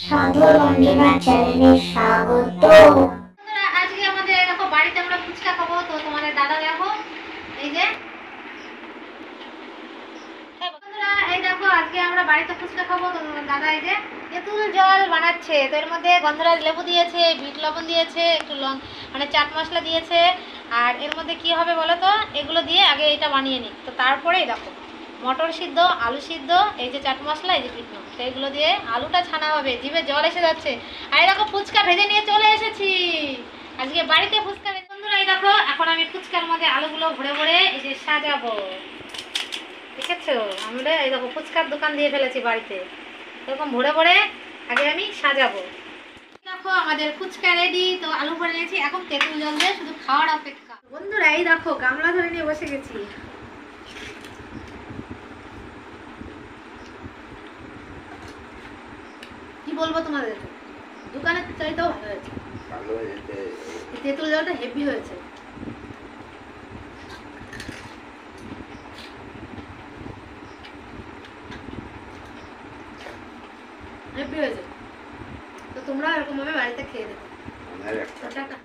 সাধু রঞ্জনা চ্যানেলে স্বাগত। আজকে আমাদের দেখো বাড়িতে আমরা ফুচকা খাবো, তো তোমাদের দাদা দেখো এই যে বন্ধুরা, এই দেখো আজকে আমরা বাড়িতে ফুচকা খাবো, তো তোমাদের দাদা এই যে তেঁতুল জল বানাচ্ছে। তো এর মধ্যে গন্ধরাজ লেবু দিয়েছে, বিট লবণ দিয়েছে, একটু মানে চাট মশলা দিয়েছে। আর এর মধ্যে কি হবে বলো তো, এগুলো দিয়ে আগে এটা বানিয়ে নিই, তো তারপরেই দেখো মটর সিদ্ধ, আলু সিদ্ধ, এই যে চাট মশলা, এই যে বিট লবণ, তো এগুলো দিয়ে আলুটা ছানা হবে। জিভে জল এসে যাচ্ছে। আর এই দেখো ফুচকা ভেজে নিয়ে চলে এসেছি আজকে বাড়িতে ফুচকা ভেজে। বন্ধুরা এই দেখো এখন আমি ফুচকার মধ্যে আলুগুলো ভরে ভরে এই যে সাজাবো। দেখেছো, আমরা এই দেখো ফুচকার দোকান দিয়ে ফেলেছি বাড়িতে, এরকম ভরে ভরে আগে আমি সাজাবো। দেখো আমাদের ফুচকা রেডি, তো আলু ভরে নিয়েছি, এখন তেঁতুল জল দিয়ে শুধু খাওয়ার অপেক্ষা। বন্ধুরা এই দেখো গামলা ধরে নিয়ে বসে গেছি। কি বলবো তোমাদের, দোকানের চাইতেও ভালো হয়েছে, তেঁতুল জলটা হেভি হয়েছে। হেভি হয়েছে, তো তোমরা এরকম ভাবে বাড়িতে খেয়ে দেবে। টাটা।